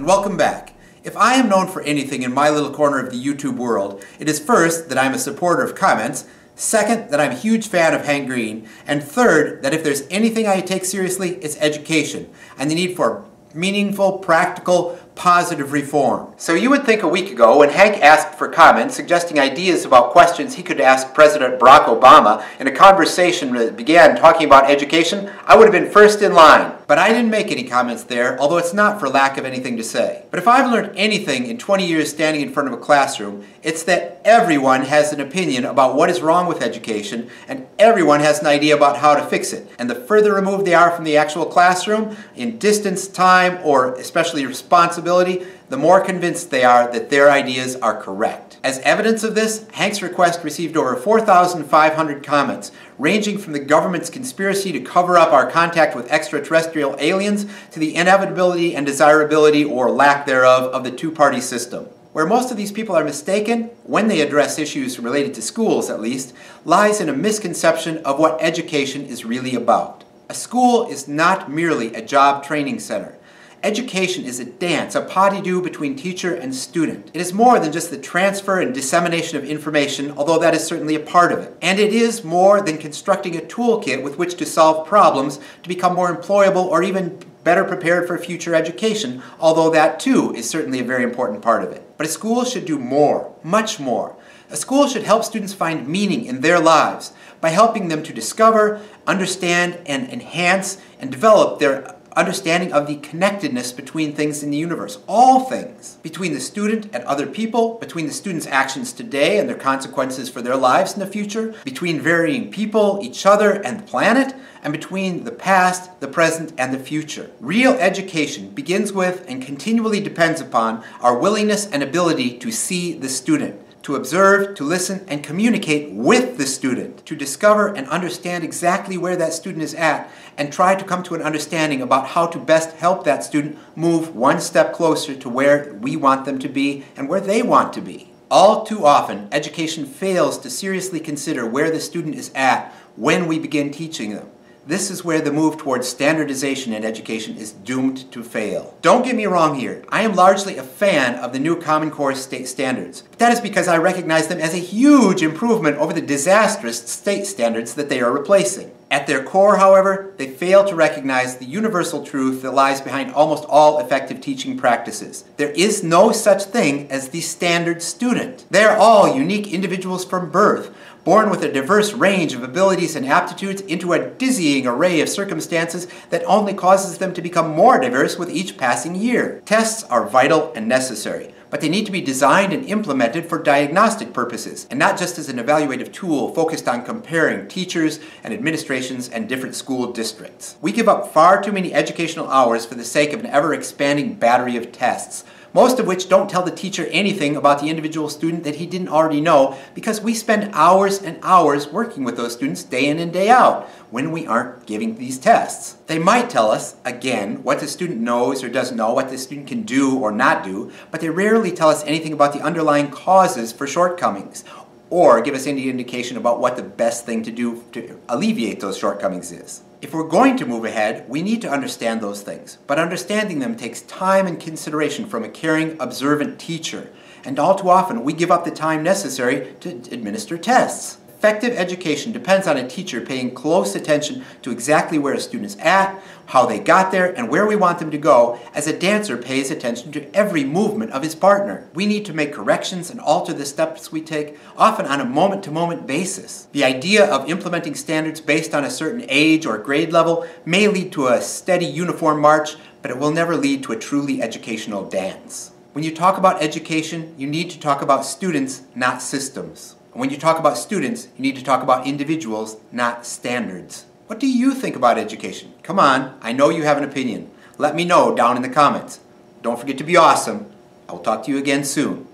and welcome back. If I am known for anything in my little corner of the YouTube world, it is first that I'm a supporter of comments, second that I'm a huge fan of Hank Green, and third that if there's anything I take seriously, it's education and the need for meaningful, practical, positive reform. So you would think a week ago when Hank asked for comments suggesting ideas about questions he could ask President Barack Obama in a conversation that began talking about education, I would have been first in line. But I didn't make any comments there, although it's not for lack of anything to say. But if I've learned anything in 20 years standing in front of a classroom, it's that everyone has an opinion about what is wrong with education, and everyone has an idea about how to fix it. And the further removed they are from the actual classroom, in distance, time, or especially responsibility, the more convinced they are that their ideas are correct. As evidence of this, Hank's request received over 4,500 comments, ranging from the government's conspiracy to cover up our contact with extraterrestrial aliens to the inevitability and desirability, or lack thereof, of the two-party system. Where most of these people are mistaken, when they address issues related to schools at least, lies in a misconception of what education is really about. A school is not merely a job training center. Education is a dance, a pas de deux between teacher and student. It is more than just the transfer and dissemination of information, although that is certainly a part of it. And it is more than constructing a toolkit with which to solve problems, to become more employable or even better prepared for future education, although that too is certainly a very important part of it. But a school should do more, much more. A school should help students find meaning in their lives by helping them to discover, understand, and enhance and develop their understanding of the connectedness between things in the universe, all things, between the student and other people, between the student's actions today and their consequences for their lives in the future, between varying people, each other, and the planet, and between the past, the present, and the future. Real education begins with and continually depends upon our willingness and ability to see the student, to observe, to listen, and communicate with the student, to discover and understand exactly where that student is at, and try to come to an understanding about how to best help that student move one step closer to where we want them to be and where they want to be. All too often, education fails to seriously consider where the student is at when we begin teaching them. This is where the move towards standardization in education is doomed to fail. Don't get me wrong here. I am largely a fan of the new Common Core state standards. But that is because I recognize them as a huge improvement over the disastrous state standards that they are replacing. At their core, however, they fail to recognize the universal truth that lies behind almost all effective teaching practices. There is no such thing as the standard student. They are all unique individuals from birth, born with a diverse range of abilities and aptitudes into a dizzying array of circumstances that only causes them to become more diverse with each passing year. Tests are vital and necessary, but they need to be designed and implemented for diagnostic purposes, and not just as an evaluative tool focused on comparing teachers and administrations and different school districts. We give up far too many educational hours for the sake of an ever-expanding battery of tests, most of which don't tell the teacher anything about the individual student that he didn't already know, because we spend hours and hours working with those students day in and day out when we aren't giving these tests. They might tell us, again, what the student knows or doesn't know, what the student can do or not do, but they rarely tell us anything about the underlying causes for shortcomings, or give us any indication about what the best thing to do to alleviate those shortcomings is. If we're going to move ahead, we need to understand those things, but understanding them takes time and consideration from a caring, observant teacher, and all too often we give up the time necessary to administer tests. Effective education depends on a teacher paying close attention to exactly where a student is at, how they got there, and where we want them to go, as a dancer pays attention to every movement of his partner. We need to make corrections and alter the steps we take, often on a moment-to-moment basis. The idea of implementing standards based on a certain age or grade level may lead to a steady, uniform march, but it will never lead to a truly educational dance. When you talk about education, you need to talk about students, not systems. And when you talk about students, you need to talk about individuals, not standards. What do you think about education? Come on, I know you have an opinion. Let me know down in the comments. Don't forget to be awesome. I will talk to you again soon,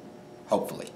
hopefully.